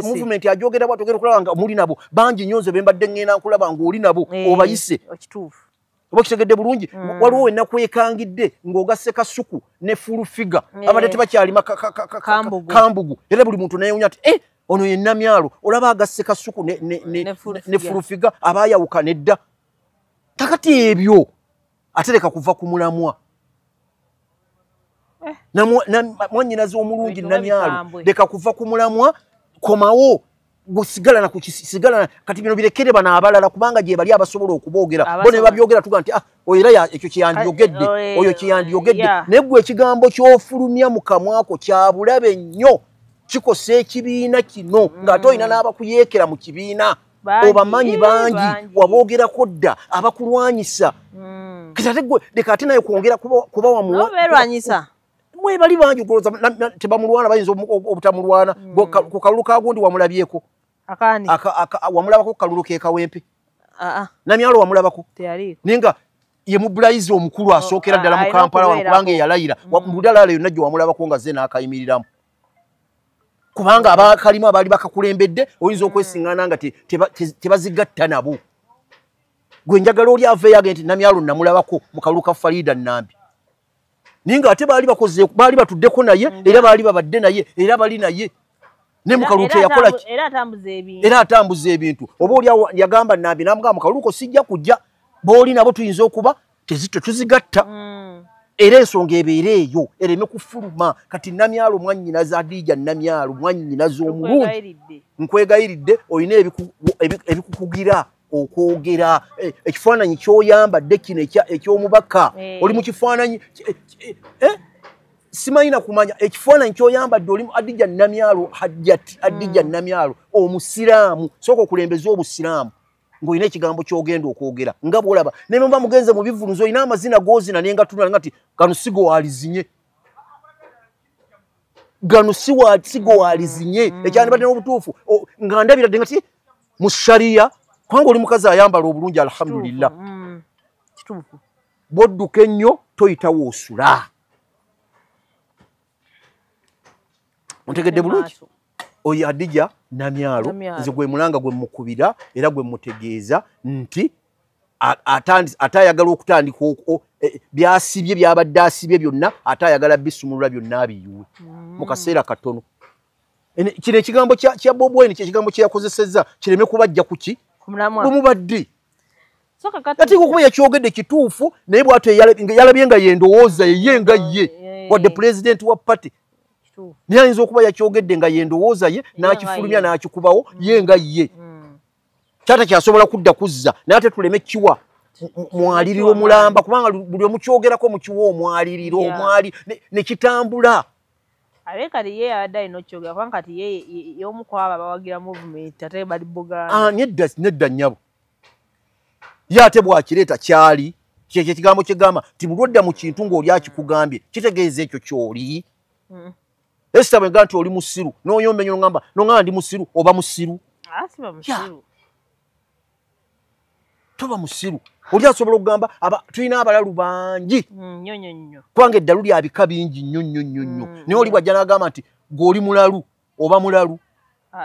movement agyogera bwati ogenda okulaba nga muli nabo bangi nnyo nze be mbadde ŋŋenda nkulaba ng'oli nabo obayise oba kitegedde bulungi waliwo wenakwekangidde ng'ogasse kasuku ne fulufiga abadde tebakyalima kambugu era buli muntu nayewunya ati ono ye Namyalo olaba agasse kasuku ne fulufiga abaayawuka nedda kakati ebyo ate leka kuva ku mulamwa mwannyinaze omulungi Namyalo leka kuva ku mulamwa komawo gusigala na kukisigala kati bino birekere bana abalala kubanga je bali abasobola okuboogera bone babyogera tuga nti oyera ya ekyo kiyandiyogedde oyo kiyandiyogedde negwe ekigambo ky'ofulumya mu kamwako kya bulabe nnyo kikosa ekibiina kino ng'ate olina n'abakuyeekera mu kibiina obamanyi bangi waboogerako dda abakulwanyisa kati ate gwe leka ate naye kwongera kuba wamuberwanyisa mwe bali bangi goloza tebamulwana bayinza obutamulwana ku kalulu kagundi wamulabyeko akani wamulabako kalulu ke kawempe namyalo wamulabako ninga ye mubulayizi omukulu asookera ddala mu Kampala wano kubanga eyalayira mudala yonna gye wamulabako nga ze n'akayimiriramu kubanga abakalimu abali bakakulembedde oyinza okwesiŋŋaana nga tebazigatta nabo gwe njagala oli aveeyo agenti namyalo namulabako mu kalulu ka Farida Nambi ninga ate baali batuddeko naye era baali babadde naye era bali naye ne mukaluke yakola era atambuza ebintu oba oli yagamba Nambi namugamba mukaluko sijja kujja booli nabo tuyinza okuba tetuzigatta era ensonga ebeera eyo ereme kufuluma kati namyalo mwannyina za Adija namyalo mwannyina z'omulungi nkwegayiridde olina ebikukugira okwogera ekifaananyi ky'oyambadde kino eky'omubaka oli mu kifaananyi simanyi na kumanya ekifaananyi ky'oyambadde oli mu Adija namyalo Adija namyalo omusiraamu sooka okulembeza obusiraamu ng'olina ekigambo ky'ogenda okwogera nga bw'olaba ne mba mugenze mu bivuluzo olina amazina g'ozina naye nga tunula ngati gano si go walizinye gano si go walizinye ekyandibadde n'obutuufu nga ndabira dde ngati mu shariya kubanga oli mukazi ayambala obulungi alhamdulillah bw'odduka ennyo toyitawo osula ontegedde bulungi oyo Adija namyalo nze gwe mulanga gwe mukubira era gwe mutegeeza nti atayagala okutandika byasibye byabadde asibye byonna atayagala bisumulula byonna abiyiwe mu kaseera katono kino ekigambo kya Bobi Wine kyekigambo kyeyakozesezza kireme kubajja kuki bumubadde ate kuba yakyogedde kituufu naye bw'atyo yalabye nga yendowooza ye nga ye wadde president wa party naye ayinza okuba yakyogedde nga yendowooza ye n'akifulumya n'akikubawo ye nga ye kyata kyasobola kudda kuzza naye ate tuleme kiwa mwaliriro mulamba kubanga buli omukyogerako mukiwa omwaliriro omwali ne kitambula abekati ye abadde alina okyogera kubanga kati ye y'omu ku abo abawagira movement ate bali Buganda nedda nnyabo ye ate bw'akireeta kyali kyekyo ekigambo kyegamba ti bulwadda mu kintu ng'oli akikugambye kitegeeza ekyo ky'oli Esther bwenga nti oli musiru n'oyomba ennyo n'ongamba ndi musiru oba musiru siba musiru toba musiru oli asobola okugamba tulina abalalu bangi kubanga eddalu lya bika bingi nnyo nnyo nnyo nnyo naye oli bwajja n'agamba nti gweoli mulalu oba mulalu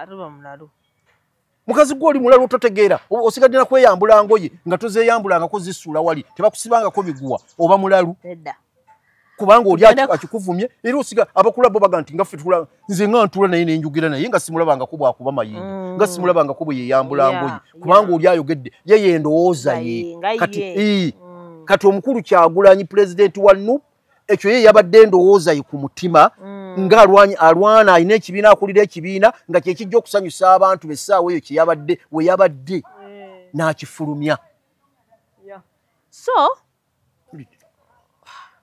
toba mulalu mukazi gw'oli mulalu totegeera osigadde na kweyambula ngoye nga tozeeyambulangako zisuula wali tebakusibangako miguwa oba mulalu kubanga oli akikuvumye era osiga abakula bo baga nti nga ffe tukula nze nga ntula naye nenjogera naye nga simulabangako bwakuba mayinja nga simulabangako bwe yeyambula ngoye kubanga oli ayogedde ye yendowooza ye kati omukulu Kyagulanyi pulezidenti wa NUP ekyo ye yabadde endowooza ye ku mutima nga alwana alina ekibiina akulira ekibiina nga kyekijja okusanyusa abantu bessaawa eyo kyeyabadde we yabadde n'akifulumya so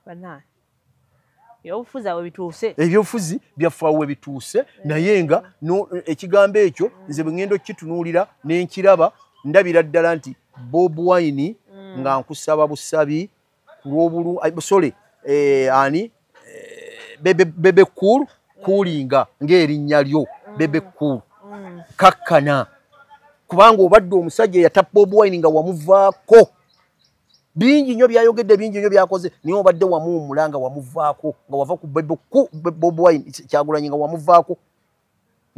banaye ebyobufuzi awo bituuse ebyobufuzi byaffe awo we bituuse naye nga ekigambo ekyo nze bwe ŋŋenda okukitunuulira ne nkiraba ndabira ddala nti Bobi Wine nga nkusaba busabi sole ani Bebe Cool kuulinga ng'erinnya lyo Bebe Cool kakkana kubanga obadde omusajja eyata Bobi Wine nga wamuvaako bingi nnyo byayogedde bingi nnyo byakoze niyo obadde wamuwumulanga wamuvaako nga wava ku Bobi Wine Kyagulanyi nga wamuvaako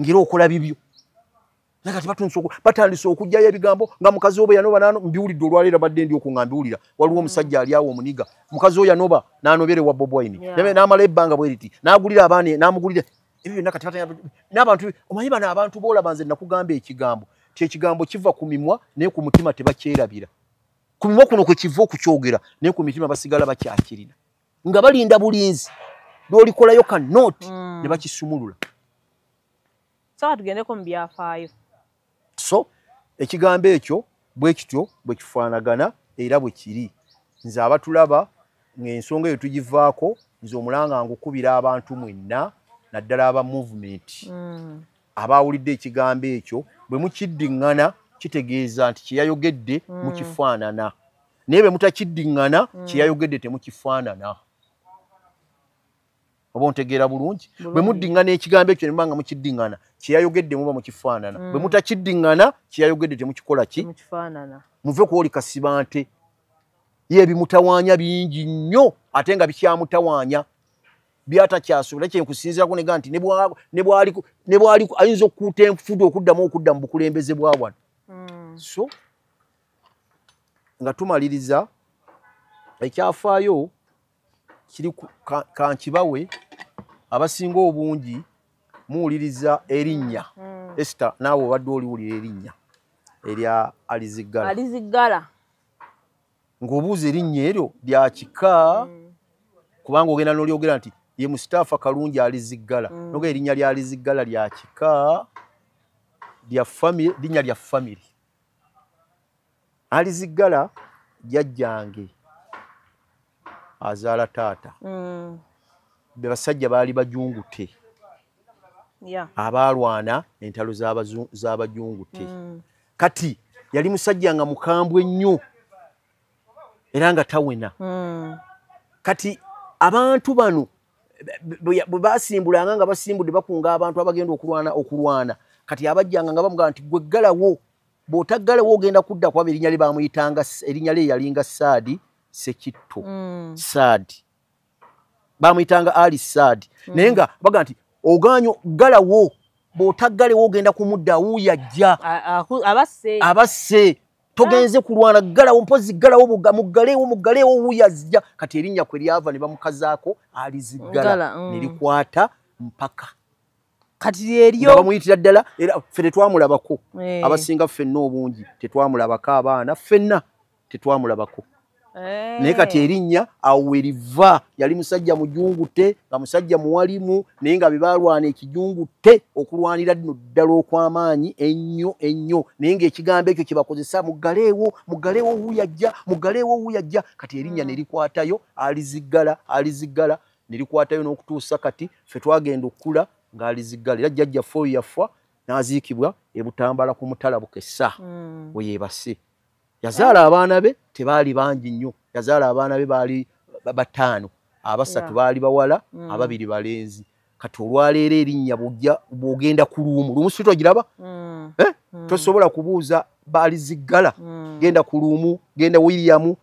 ngera okola bibyo nakati batandise okujjayo ebigambo nga mukazi oba yanoba nano mbiwulidde olwaleero badde ndi oku nga mbiwulira waliwo omusajja ali awo omuniga mukazi oyo yanoba n'anobere wa Bobi Wine n'amala ebbanga bwe riti n'agulira abaana n'amugulira ebyo byonna kati n'abantu omanyi bano abantu boolaba nze nakugamba ekigambo kyekigambo kiva ku mimwa naye ku mutima tebakyerabira ku mimwa kuno kwe kiva okukyogera naye ku mitima basigala bakyakirina nga balinda bulinzi lw'olikolayo ka nooti ne bakisumulula sawa tugendeko mu byafaayo So ekigambo ekyo bwe kityo bwe kifaanagana era bwe kiri. Nze abatulaba ng'ensonga eyo tugivaako, nze omulanga ngukubira abantu mwenna naddala aba movement abaawulidde ekigambo ekyo bwe mukiddiŋŋana kitegeeza nti kyeyayogedde mukifaanana, naye bwe mutakiddiŋŋana kyeyayogedde temukifaanana. Oba ontegeera bulungi? Bwe muddiŋŋana ekigambo ekyo ne muba nga mukiddiŋŋana kyeyayogedde muba mukifaanana, bwe mutakiddiŋŋana kyeyayogedde temukikola ki? Muve kuwoli kasibante ye ebimutawaanya bingi nnyo ate nga bikyamutawaanya byatakyasubula. Kyenkusinziirako nega nti ne bwali ayinza okukuuta enfudu okuddamu mu bukulembeze bwa wano. So nga tumaliriza ekyafaayo kiri kankibawe abasinga obungi muwuliriza erinnya Esther, naawe obadde oliwulira erinnya erya Alizigala ng'obuuza erinnya eryo lya kika kubanga ogenda n'olyogera nti ye Mustapha Kalungi Alizigala noga erinnya lya Alizigala lya kika lya family, linnya lya family. Alizigala jjajjange azaala taata be basajja baali bajungute abaalwana entalo z'abajungute. Kati yali musajja nga mukambwe nnyo era nga tawena. Kati abantu bano bwe basimbulanga nga basimbudde bakunga abantu abagenda okulwana kati abajjanga nga bamugamba nti gwe ggalawo, bw'otaggalawo ogenda kudda kwaba erinnya lye bamuyitanga, erinnya lye yalinga Saadi Sekitto. Saadi bamuyitanga Ali Saadi, naye nga baga nti oganyo ggalawo, bw'otaggalewo ogenda kumudda wuuyajja abasse togenze kulwana, ggalawo mpozi ggalawo muggaleewo wuuyajja. Kati erinnya kwe lyava ne bamukazaako Alizigala ne likwata mpaka kati eryo bamuyitira ddala. Era ffe tetwamulabako, abasinga ffenna obungi tetwamulabako, abaana ffenna tetwamulabako. Naye kati erinnya awo weriva, yali musajja mujungute nga musajja muwalimu, naye nga bye baalwana ekijungute okulwanira dino ddala okw'amaanyi ennyo, naye ng'ekigambo ekyo kye bakozesa muggaleewo wuuyajja. Kati erinnya ne likwatayo Alizigala ne likwatayo n'okutuusa kati ffe twagenda okukula nga Alizigala. Era jjajjaffe oyo yafa n'aziikibwa e Butambala ku Mutala Bukesa we yeebase. Yazaala abaana be tebaali bangi nnyo, yazaala abaana be baali bataano, abasatu baali bawala, ababiri balenzi. Kati olwaleero erinnya bw'ogenda ku luumu si togiraba? Tosobola kubuuza Alizigala, genda ku luumu, genda William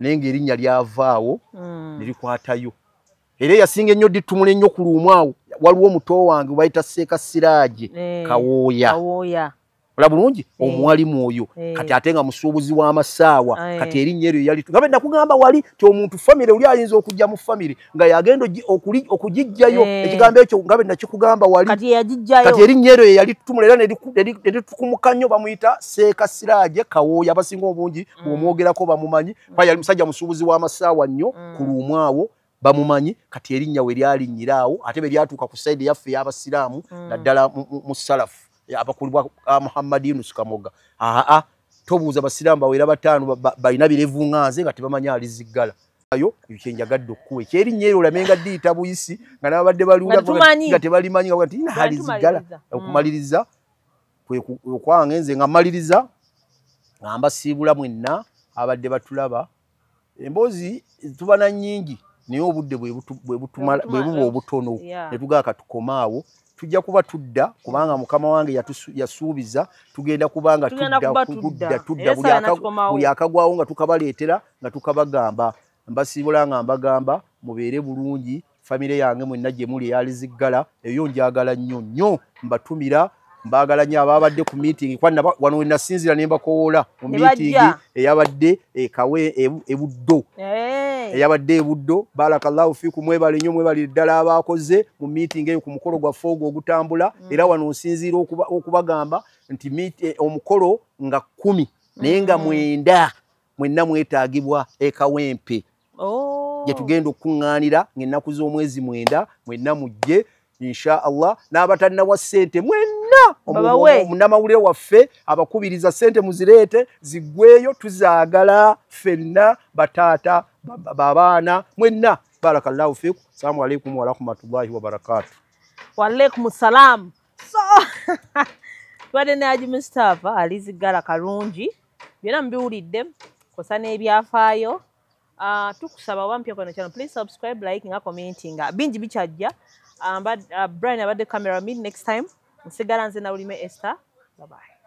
naye ng'erinnya lyavaawo ne likwatayo. Era yasinga ennyo dittumula ennyo ku luumu awo waliwo omuto wange bayita Seeka Siraaje Kawooya. Ola bulungi omuwalimu oyo kati ate nga musuubuzi w'amasaawa. Kati erinnya eryo yali nga benda kugamba wali ti omuntu famire oli ayinza okujja mu famire nga yagenda okugijjayo ekigambo ekyo nga benda kikugamba wali kati erinnya eryo yali tutumula era ne tukumuka nnyo bamuyita Seeka Siraaje Kawooya. Abasinga obungi bw'omwogerako bamumanyi kuba yali musajja musuubuzi w'amasaawa nnyo ku luumu awo bamumanyi. Kati erinnya we lyalinnyira awo ate be lyatuuka ku sayidi yaffe ey'abasiraamu naddala mu salafu abakulibwa Muhammad Yunus Kamoga. Tobuuza basiraamu bawera bataano balina birevuŋŋanze nga tebamanyi Alizigala. Ayo kyenjagadde okkuwa ekyerinnya eryo olamenga diyita buyisi nga n'abadde baluula nga tebalimanyi nga nti Alizigala. Okumaliriza okwange nze nga mmaliriza nga mbasiibula mwenna abadde batulaba. Emboozi tuba na nnyingi naye obudde bwe buba obutono ne tugaaka tukomaawo. Tujja kuba tudda kubanga mukama wange yasuubiza tugenda kubanga tudda buli akagwawo nga tukabaleetera nga tukabagamba. Mbasiibula nga mbagamba mubeere bulungi. Famire yange mwenna gye muli Alizigala eyo njagala nnyo mbatumira mbagala nnyo ababadde ku meeting wano we nasinzira ne mbakowoola mu meeting eyabadde ekawe ebuddo eyabadde ebuddo. Barakallahu fiikum, mwebale nnyo, mwebale ddala abakoze mu meeting eyo ku mukolo gwaffe ogwo ogutambula. Era wano nsinziira okubagamba nti omukolo nga 10 naye nga 9 mwenna mwetaagibwa ekawempe gye tugenda okuŋŋaanira ng'ennaku z'omwezi 9 mwenna mujje insha Allah. N'abatannawa ssente mwenna bonna munnamawulire waffe abakubiriza ssente muzireete ziggweyo tuzaagala ffenna bataata babaana mwenna barakallahu fiikum assalamu alaikum warahmatullahi wabarakatuh waalaikum salaam so twadde ne Haji Mustapha alizigala kalungi byonna mubiwulidde kosa n'ebyafaayo tukusaba wampya kono channel please subscribe like nga commenting bingi bikyajja Brian abadde camera me next time nsigala nze na Ulime Esther bye bye